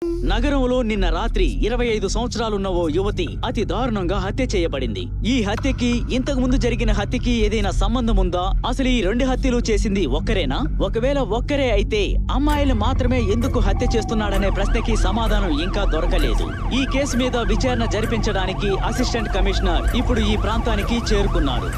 నగరంలో నిన్న రాత్రి 25 సంవత్సరాలున్న ఓ యువతి అతి దారుణంగా హత్య చేయబడింది. ఈ హత్యకి ఇంతకు ముందు జరిగిన హత్యకి ఏదైనా సంబంధం ఉందా? అసలు ఈ 2 హత్యలు చేసింది ఒక్కరేనా? ఒకవేళ ఒక్కరే అయితే అమ్మాయిలు మాత్రమే ఎందుకు హత్య చేస్తున్నాడనే ప్రశ్నకి సమాధానం ఇంకా దొరకలేదు. ఈ కేసు మీద విచారణ జరిపించడానికి అసిస్టెంట్ కమిషనర్ ఇప్పుడు ఈ ప్రాంతానికి చేరుకున్నారు.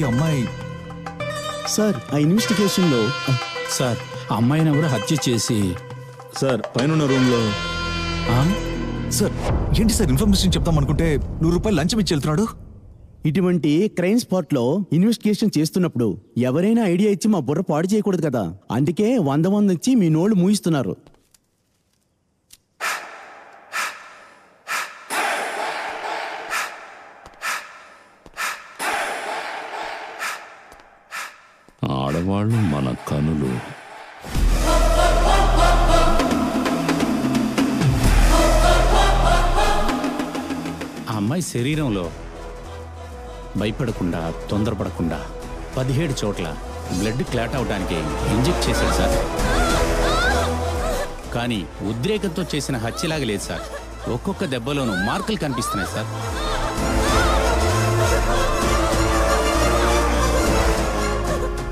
అమ్మాయి సార్ ఆ ఇన్వెస్టిగేషన్ లో సార్ అమ్మాయిని ఎవరు హత్య చేసి సార్ పైన రూమ్ లో సార్ ఏంటి సార్ ఇన్ఫర్మేషన్ చెప్తాం అనుకుంటే ₹100 లంచం ఇచ్చి వెళ్తున్నాడు. ఇటువంటి క్రైమ్ స్పాట్ లో ఇన్వెస్టిగేషన్ చేస్తున్నప్పుడు ఎవరైనా ఐడియా ఇచ్చి మా బుర్ర పాడు చేయకూడదు కదా, అందుకే 100 మంది ఇచ్చి మీ నోళ్ళు మూయిస్తున్నారు. ఆడవాళ్ళు మన కనులు. ఆ అమ్మాయి శరీరంలో భయపడకుండా తొందరపడకుండా 17 చోట్ల బ్లడ్ క్లాట్ అవడానికి ఇంజెక్ట్ చేశాడు సార్. కానీ ఉద్రేకంతో చేసిన హత్యలాగా లేదు సార్. ఒక్కొక్క దెబ్బలోనూ మార్కులు కనిపిస్తున్నాయి సార్.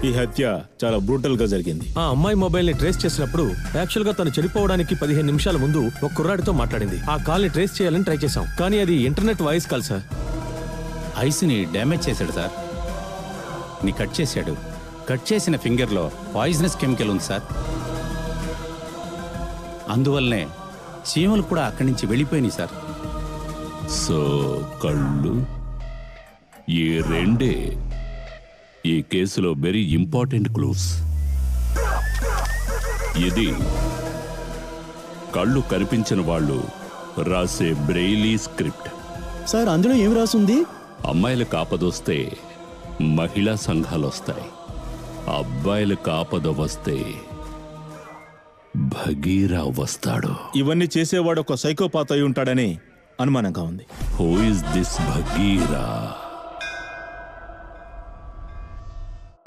ఈ హత్య చాలా బ్రూటల్ గా జరిగింది. ఆ అమ్మాయి మొబైల్ ని ట్రేస్ చేసినప్పుడు యాక్చువల్ గా తను చనిపోవడానికి 15 నిమిషాల ముందు ఒక కుర్రాడితో మాట్లాడింది. ఆ కాల్ ని ట్రేస్ చేయాలని ట్రై చేశాం, కానీ అది internet voice call sir. Ice ని డ్యామేజ్ చేశాడు సార్. ని కట్ చేశాడు. కట్ చేసిన ఫింగర్ లో పాయిజనస్ కెమికల్ ఉంది సార్. అందువల్లనే చీమలు కూడా అక్కడి నుంచి వెళ్ళిపోయినాయి సార్. సో కళ్ళు ఈ రెండే ఈ కేసులో వెరీ ఇంపార్టెంట్ క్లూస్. ఇది కళ్ళు కనిపించిన వాళ్ళు రాసే బ్రెయిలీ స్క్రిప్ట్. సార్ అందులో ఏం రాసుంది? అమ్మాయిలకు ఆపదొస్తే మహిళా సంఘాలు వస్తాయి, అబ్బాయిలకు ఆపద వస్తే భగీరా వస్తాడు. ఇవన్నీ చేసేవాడు ఒక సైకోపాత్ అయి ఉంటాడని అనుమానంగా ఉంది. Who is this Bagheera?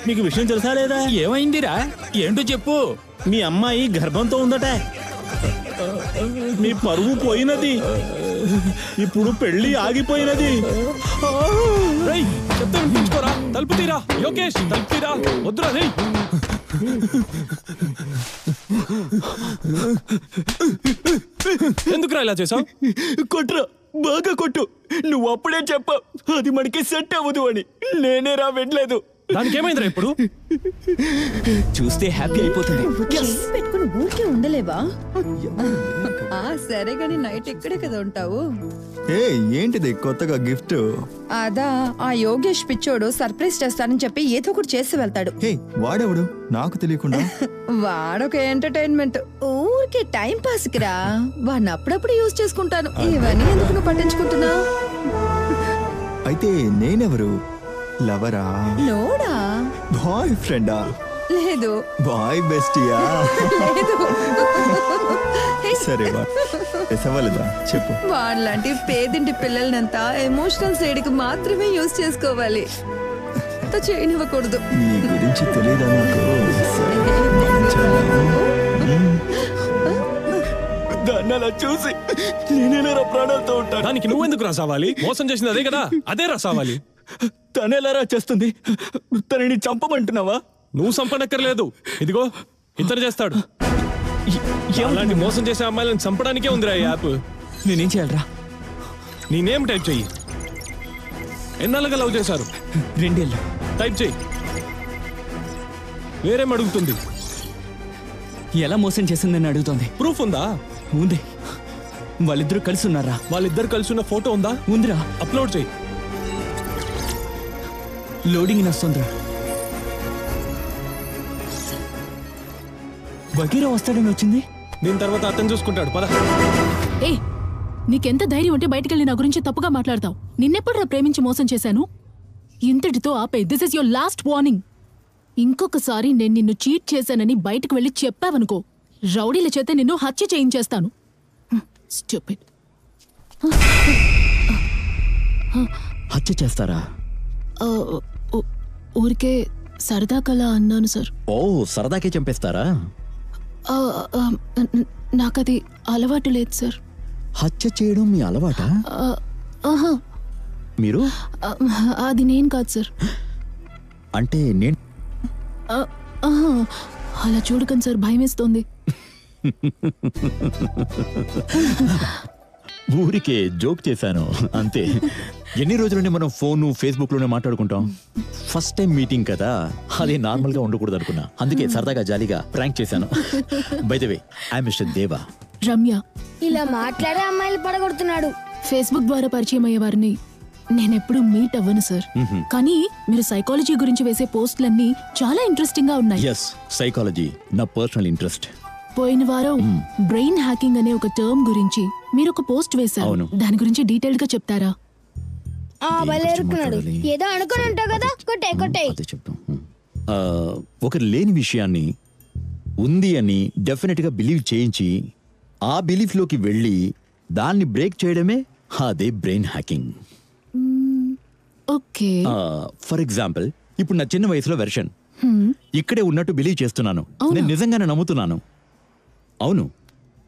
మీకు విషయం తెలుసా లేదా? ఏమైందిరా? ఏంటో చెప్పు. మీ అమ్మాయి గర్భంతో ఉందట. మీ పరువు పోయినది. ఇప్పుడు పెళ్లి ఆగిపోయినది. తలుపు తీరా యోగేష్, తలుపు తీరా. వద్దురా రే. ఎందుకురా ఇలా చేసావు? కొట్టురా, బాగా కొట్టు. నువ్వు అప్పుడే చెప్పావు అది మనకి సెట్ అవ్వదు అని. నేనేరా వెళ్ళలేదు. దానికి ఏమైందిరా ఇప్పుడు? చూస్తే హ్యాపీ అయిపోతుంది. పెట్టుకుని ఊరికే ఉండలేవా? సరే గాని నైట్ ఇక్కడే కదా ఉంటావు? ఏంటిది కొత్తగా గిఫ్ట్? అదా ఆ యోగేష్ పిచ్చోడు సర్ప్రైజ్ చేస్తానని చెప్పి ఏదో ఒకటి చేసి వెళ్తాడు. వాడెవడు నాకు తెలియకుండా? వాడొక ఎంటర్టైన్మెంట్. ఊరికే టైం పాస్ కి రా. వాడిని అప్పుడప్పుడు యూజ్ చేసుకుంటాను. ఇవన్నీ ఎందుకు నువ్వు పట్టించుకుంటున్నావు? అయితే నేనెవరు? లవరా? నోడా? బాయ్ ఫ్రెండా? లేదు. బాయ్ బెస్టియా? లేదు. సరే పెసవలేదా చెప్పు. వాళ్ళంటి పేదింటి పిల్లలనంతా ఎమోషనల్ సైడ్ కి మాత్రమే యూజ్ చేసుకోవాలి, చేయనివ్వకూడదు. నీ గురించి తెలియదా నాకు? దాన్ని అలా చూసి నేనేలా ప్రాణాలతో ఉంటాను. దానికి నువ్వెందుకు రాసావాలి? మోసం చేసింది అదే కదా, అదే రాసావాలి. తనెలా చేస్తుంది? తనని చంపమంటున్నావా? నువ్వు చంపనక్కర్లేదు. ఇదిగో ఇతను చేస్తాడు. అలాంటి మోసం చేసే అమ్మాయిలను చంపడానికే ఉందిరా ఈ యాప్. నేనేం చేయాలరా? నీ నేమ్ టైప్ చెయ్యి. ఎన్నాళ్ళగా లవ్ చేశారు? 2 ఏళ్ళు. టైప్ చెయ్యి. వేరేం అడుగుతుంది? ఎలా మోసం చేసిందని అడుగుతోంది. ప్రూఫ్ ఉందా? ఉంది. వాళ్ళిద్దరూ కలిసి ఉన్నారా? వాళ్ళిద్దరు కలిసి ఉన్న ఫోటో ఉందా? ఉందిరా. అప్లోడ్ చెయ్యి. లోడింగ్ నస్తుందిరా. బగీరా వస్తాడని వచ్చింది. దీని తర్వాత అతను చూసుకుంటాడు. పద. నీకెంత ధైర్యం ఉంటే బయటకెళ్ళి నా గురించి తప్పుగా మాట్లాడతావు? నిన్నెప్పుడు ప్రేమించి మోసం చేశాను? ఇంతటితో ఆపే. This is your last warning. ఇంకొకసారి నేను నిన్ను చీట్ చేశానని బయటకు వెళ్ళి చెప్పావనుకో, రౌడీల చేత నిన్ను హత్య చేయించేస్తాను. స్టూపిడ్. హత్య చేస్తారా? ఊరికే సరదా కలా అన్నాను సార్. ఓ, సరదాకే చంపేస్తారా? నాకది అలవాటు లేదు సార్. హత్య చేయడం మీ అలవాటా? ఆహా, మీరు? అది నేను కాదు సార్. అంటే నేను ఆహా, అలా చూడకండి సార్, భయం వేస్తోంది. ఊరికే జోక్ చేశాను అంతే. ఎన్ని రోజులని మనం ఫోను ఫేస్బుక్ లోనే మాట్లాడుకుంటాం. ఫస్ట్ టైం మీటింగ్ కదా, అది నార్మల్ గా ఉండకూడదు అనుకున్నా. అందుకే సరదాగా జాలీగా ప్రాంక్ చేశాను. By the way, I mister దేవా. రమ్య. ఇలా మాట్లాడే అమ్మాయిలు పడగొడుతున్నాడు. ఫేస్బుక్ ద్వారా పరిచయం అయ్యే వారిని నేనెప్పుడు మీట్ అవ్వను సార్. కానీ మీరు సైకాలజీ గురించి వేసే పోస్టులన్నీ చాలా ఇంట్రెస్టింగ్ గా ఉన్నాయి. ఎస్, సైకాలజీ నా పర్సనల్ ఇంట్రెస్ట్. పోయిన వారం బ్రెయిన్ హ్యాకింగ్ అనే ఒక టర్మ్ గురించి మీరు ఒక పోస్ట్ వేశారు. దాని గురించి డీటెయిల్డ్ గా చెప్తారా? బలేరుకున్నాడు. ఏదో అనుకుని ఉంటావు కదా, కొట్టే కొట్టే. అదే చెప్తాం. ఒకరు లేని విషయాన్ని ఉంది అని డెఫినెట్ గా బిలీవ్ చేయించి ఆ బిలీఫ్ లోకి వెళ్ళి దాన్ని బ్రేక్ చేయడమే అదే brain hacking. Okay. For example, ఇప్పుడు నా చిన్న వయసులో వెర్షన్ ఇక్కడే ఉన్నట్టు బిలీవ్ చేస్తున్నాను. నేను నిజంగానే నమ్ముతున్నాను. అవును,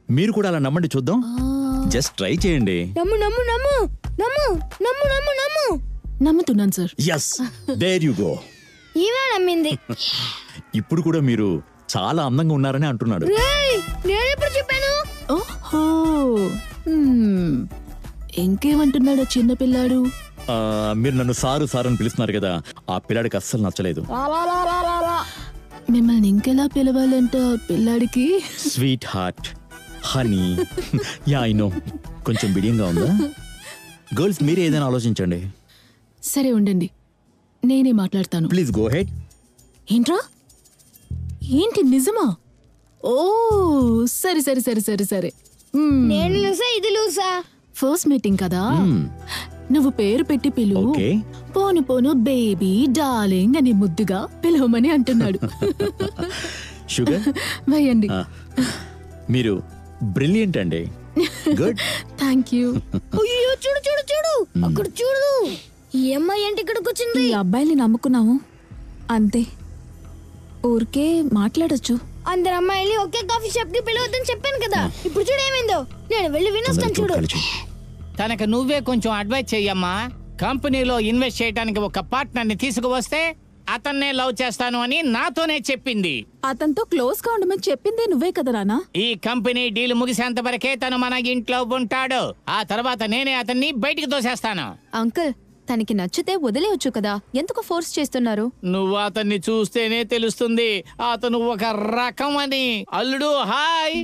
మీరు కూడా అలా నమ్మండి చూద్దాం. జస్ట్ ట్రై చేయండి. నమ్ము నమ్ము నమ్ము నమ్ము నమ్ము నమ్ము నమ్ము. నమ్ముతున్నాను sir. Yes, there you go. ఈమె నమ్మింది. ఇప్పుడు కూడా మీరు చాలా అందంగా ఉన్నారని అంటున్నాడు. నేను ఎప్పుడు చెప్పాను? ఓహో, ఇంకేమంటున్నాడు చిన్న పిల్లాడు? మీరు నన్ను సారు సారు అని పిలుస్తున్నారు కదా, ఆ పిల్లాడికి అస్సలు నచ్చలేదు. మిమ్మల్ని ఇంకెలా పిలవాలంట పిల్లాడికి? Sweet heart, honey. Yeah, I know, కొంచెం బిడియంగా ఉందా? గర్ల్స్, మీరే ఏదైనా ఆలోచించండి. సరే ఉండండి, నేనే మాట్లాడతాను. Please go head. ఏంట్రా? ఏంటి, నిజమా? ఓ, సరే సరే సరే సరే సరే. నేను లూసా, ఇది లూసా? ఫస్ట్ మీటింగ్ కదా, నువ్వు పేరు పెట్టి పిలువు. పోను పోను బేబీ డార్లింగ్ అని ముద్దుగా పిలవమని అంటున్నాడు. షుగర్ వేయండి. మీరు బ్రిలియంట్ అండి. Good, thank you. అయ్యో, చూడు చూడు చూడు, అక్కడ చూడు. ఈ అమ్మాయి ఏంటి ఇక్కడికి వచ్చింది? ఈ అబ్బాయిని నమ్ముకున్నాము అంతే, ఊరికే మాట్లాడొచ్చు. అందరు అమ్మాయిల్ని ఒకే కాఫీ షాప్ కి పిలవద్దని చెప్పాను కదా. ఇప్పుడు చూడు ఏమైందో. నేను వెళ్ళి వినొస్తాను చూడు. తనకు నువ్వే కొంచెం అడ్వైస్ చెయ్యమ్మా. కంపెనీలో ఇన్వెస్ట్ చేయడానికి ఒక పార్ట్నర్ ని తీసుకువస్తే అతన్నే లవ్ చేస్తాను అని నాతోనే చెప్పింది. అతనితో క్లోజ్ గా ఉండమని చెప్పిందే నువ్వే కదా నాన్న. ఈ కంపెనీ డీల్ ముగిసేంత వరకే తను మన ఇంట్లో ఉంటాడు. ఆ తర్వాత నేనే అతన్ని బయటికి తోసేస్తాను. అంకుల్, తనకి నచ్చితే వదిలేయొచ్చు కదా, ఎందుకు ఫోర్స్ చేస్తున్నారు? నువ్వు అతన్ని చూస్తేనే తెలుస్తుంది అతను ఒక రకం అని. అల్లుడు, హాయ్.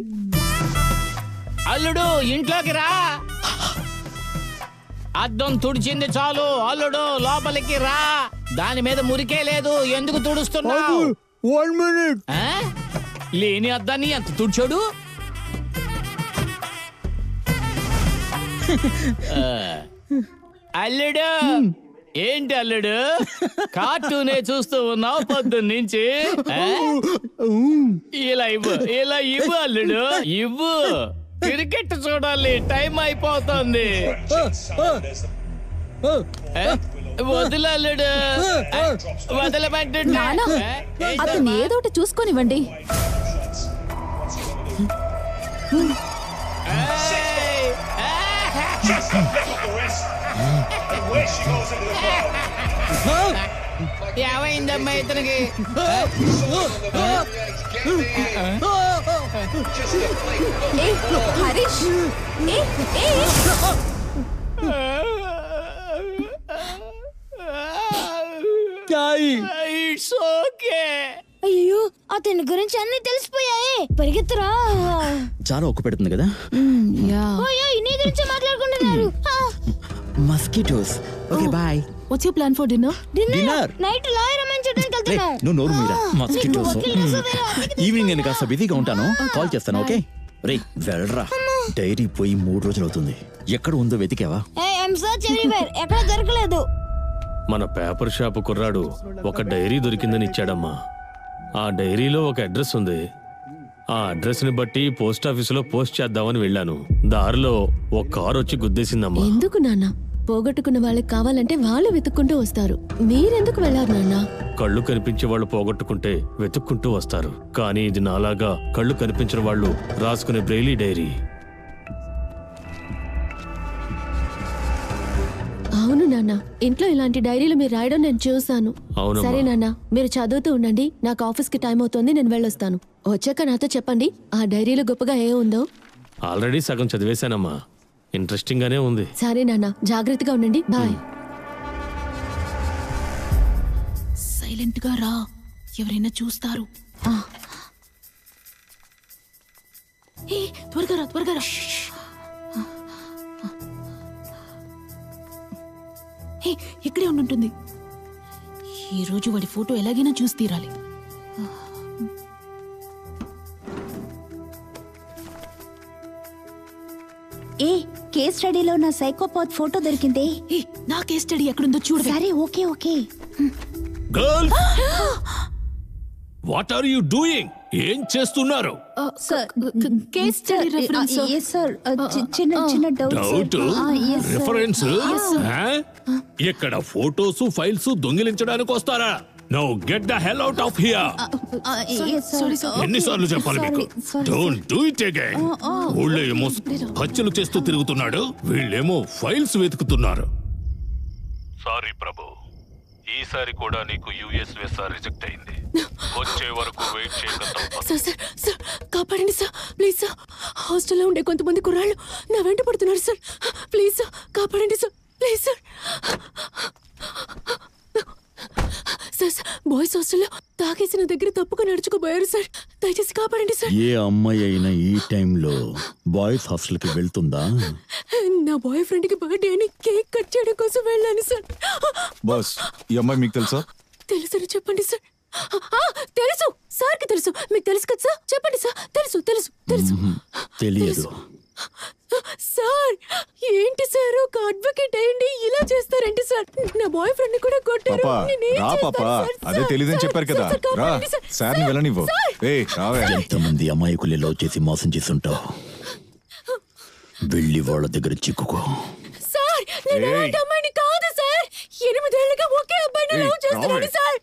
అల్లుడు, ఇంట్లోకి రా. అద్దం తుడిచింది చాలు, అల్లుడు లోపలికి రా. దాని మీద మురికే లేదు, ఎందుకు తుడుస్తున్నావు? 1 minute. లేని అద్దాన్ని ఎంత తుడిచాడు? అల్లుడు, ఏంటి అల్లుడు కార్టూనే చూస్తూ ఉన్నావు పొద్దున్నుంచి? ఇలా ఇవ్వు, ఇలా ఇవ్వు అల్లుడు, ఇవ్వు. క్రికెట్ చూడాలి, టైం అయిపోతుంది. వదిలు అల్లుడు, వదలబడ్డా. అతను ఏదోటి చూసుకొనివ్వండి. ఏమైందమ్మా ఇతనికి? Harish, it's okay. అయ్యో, అతని గురించి అన్ని తెలిసిపోయాయి. పరిగెత్తురా. చాలా ఒక్క పెడుతుంది కదా. నీ గురించి మాట్లాడుకుంటున్నారు. Mosquitoes. Okay, boy. What's your plan for dinner? Dinner night lawyer అమ్మని చూడడానికి వెళ్తున్నాం. నువ్వు నోరు మీరా. మస్కిటోస్. ఈవినింగ్ నేను కాస్త బిజీగా ఉంటాను, కాల్ చేస్తాను. ఓకే రే, వెళ్ళరా. డైరీ పోయి 3 రోజులు అవుతుంది. ఎక్కడ ఉందో వెతికావా? I am search everywhere. ఎక్కడ దొరకలేదు. మన పేపర్ షాప్ కుర్రాడు ఒక డైరీ దొరికిందని ఇచ్చాడమ్మా. ఆ డైరీలో ఒక అడ్రస్ ఉంది. ఆ అడ్రస్ ని బట్టి పోస్ట్ ఆఫీసులో పోస్ట్ చేద్దామని వెళ్ళాను. దారిలో ఒక కారు వచ్చి గుద్దేసిందమ్మా. ఎందుకు నాన్న? పోగొట్టుకున్న వాళ్ళకి కావాలంటే వాళ్ళు వెతుక్కుంటూ వస్తారు. మీరెందుకు వెళ్ళారు నాన్న? కళ్ళు కనిపించే వాళ్ళు పోగొట్టుకుంటే వెతుక్కుంటూ వస్తారు. కానీ ఇది నాలాగా కళ్ళు కనిపించిన వాళ్ళు రాసుకునే బ్రెయిలీ డైరీ. అవును నాన్న, ఇంట్లో ఇలాంటి డైరీలు మీరు రాయడం నేను చూసాను. సరే నాన్న, మీరు చదువుతూ ఉండండి. నాకు ఆఫీస్కి టైం అవుతుంది, నేను వెళ్ళొస్తాను. వచ్చాక నాతో చెప్పండి ఆ డైరీలో గొప్పగా ఏ ఉందో. ఆల్రెడీ సగం చదివేశానమ్మా. ఇంట్రెస్టింగ్ గానే ఉంది. సరే నాన్న, జాగ్రత్తగా ఉండండి. బాయ్. సైలెంట్ గా రా, ఎవరైనా చూస్తారు. త్వరగా రా, త్వరగా రా. ఇక్కడే ఉండుంటుంది. ఈ రోజు వాడి ఫోటో ఎలాగైనా చూసి తీరాలి. కేస్ స్టడీలో నా సైకోపాత్ ఫోటో దొరికింది. నా కేస్ స్టడీ ఎక్కడుందో చూడు. సరే, okay okay. Girl, what are you doing? ఏం చేస్తున్నారు? Case study reference. yes sir, చిన్న డౌట్ రిఫరెన్స్. ఇక్కడ ఫోటోస్ ఫైల్స్ దొంగిలించడానికి వస్తారా? No get the hell out of here. ఎన్నిసార్లు చెప్పాలి మీకు? Don't do it again. ఊళ్ళో ఏమో హత్యలు చేస్తూ తిరుగుతున్నాడు, వీళ్ళేమో ఫైల్స్ వెతుకుతున్నారు. సారీ ప్రభు, ఈసారి కూడా నీకు యుఎస్ వీసా రిజెక్ట్ అయింది. వచ్చే వరకు వెయిట్ చేయగలుగుతాం. సార్ కాపాడండి సార్, ప్లీజ్ సార్. హాస్టల్లో ఉండే కొంతమంది కుర్రాళ్ళు నా వెంట పడుతున్నారు సార్. ప్లీజ్ సార్, కాపాడండి sir, please sir. Sir boys హాస్టల్లో తాగేసి నా దగ్గర తప్పుగా నడుచుకోబోయారు సార్. దయచేసి కాపాడండి సార్. ఏ అమ్మాయి అయినా ఈ టైంలో బాయ్స్ హాస్టల్ కి వెళ్తుందా? నా బాయ్ ఫ్రెండ్ కి బర్త్డే అని కేక్ కట్ చేయడం కోసం వెళ్ళాను సార్. బాస్, ఈ అమ్మాయి మీకు తెలుసా? తెలుసని చెప్పండి సార్. తెలుసు సార్ కి తెలుసు. మీకు తెలుసు కదా సార్? చెప్పండి సార్. తెలుసు తెలుసు తెలుసు. తెలియదు సార్. ఏంటి సార్, ఒక అడ్వకేట్ అయ్యండి ఇలా చేస్తారండి సార్? నా బాయ్ ఫ్రెండ్ కూడా కొట్టారు. అదే తెలియదని చెప్పారు కదా. రా, సార్ని వెళ్ళనివ్వు. ఎంతమంది అమాయకులు లవ్ చేసి మోసం చేస్తుంటావు. వెళ్ళి వాళ్ళ దగ్గర చిక్కుకో. సార్, నేను అలాంటి అమ్మాయిని కాదు సార్. 8 ఏళ్ళుగా ఒకే అబ్బాయిని లవ్ చేస్తున్నాను సార్.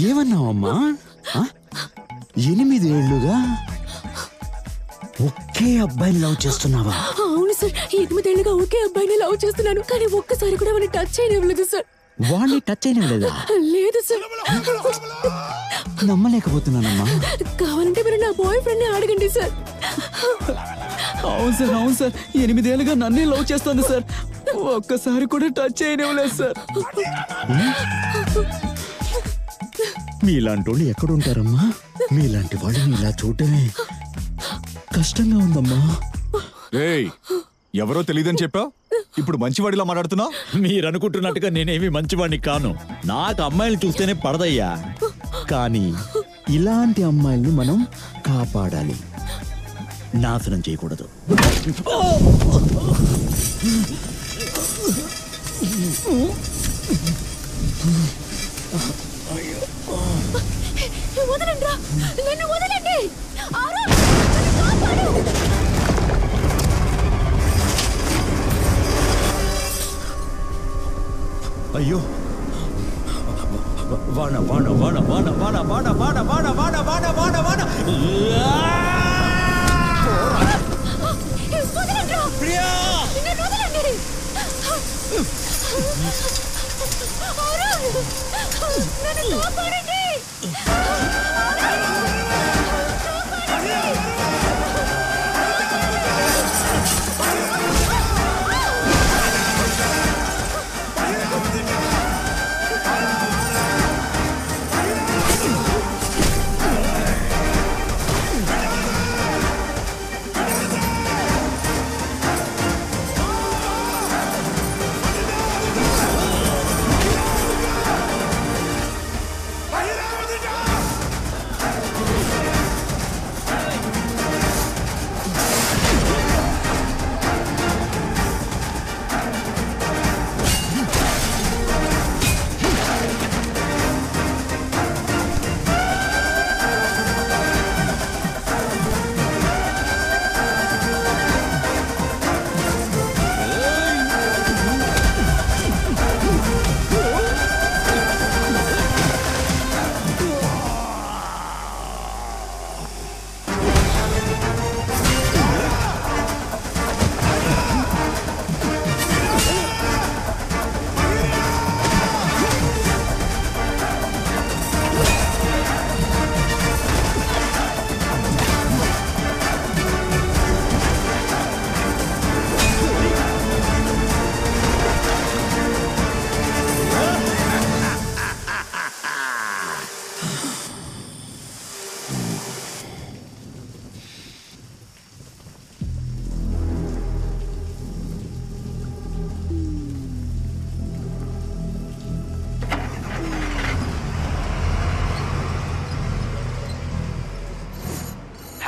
ఏమన్నావమ్మా? 8 ఏళ్లుగా ఒకే అబ్బాయిని లవ్ చేస్తున్నావా? అవును సార్, 8 ఏళ్ళుగా ఒకే అబ్బాయిని లవ్ చేస్తున్నాను. కానీ ఒక్కసారి కూడా వాడిని టచ్ చేయనివ్వలేదు సార్. వాడిని టచ్ అయినలేదా? లేదు సార్. నమ్మలేకపోతున్నానమ్మా. కావాలంటే మీరు నా బాయ్ ఫ్రెండ్ ని అడగండి సార్. అవును సార్, అవును సార్. 8 ఏళ్ళుగా నన్నే లవ్ చేస్తుంది సార్. ఒక్కసారి కూడా టచ్ చేయనివ్వలేదు సార్. మీలాంటి వాళ్ళు ఎక్కడుంటారమ్మా? మీలాంటి వాళ్ళని ఇలా చూడటమే కష్టంగా ఉందమ్మా. ఎవరో తెలియదని చెప్పా, ఇప్పుడు మంచివాడిలా మాట్లాడుతున్నా? మీరు అనుకుంటున్నట్టుగా నేనేమి మంచివాడిని కాను. నాకు అమ్మాయిలు చూస్తేనే పడదయ్యా. కానీ ఇలాంటి అమ్మాయిల్ని మనం కాపాడాలి, నాశనం చేయకూడదు. వదలండి రా, నన్ను వదలండి. అయ్యో, వాన వాన వాన వాన వాన వాన వాన వాన వాన వాన వాన వాన. ప్రియా, నన్ను కాపాడండి.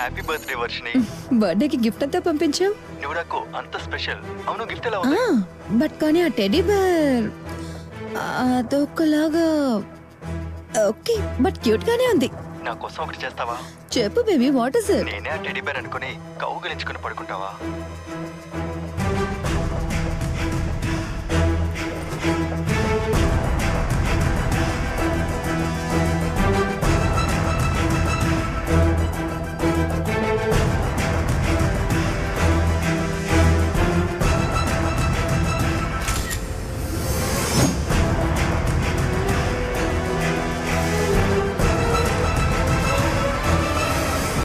Happy birthday Varshini. బర్త్డేకి గిఫ్ట్ అంతా పంపించావు. నువ్వు నాకు అంత స్పెషల్. అవును గిఫ్ట్ ఎలా ఆ, బట్ కానీ ఆ టెడ్డీ బేర్ అదొకలాగా ఓకే, బట్ క్యూట్ గానే ఉంది. నా కోసం ఒకటి చేస్తావా? చెప్పు బేబీ, వాట్ ఇస్ ఇట్? నేనే ఆ టెడ్డీ బేర్ అనుకుని కౌగిలించుకుని పడుకుంటావా?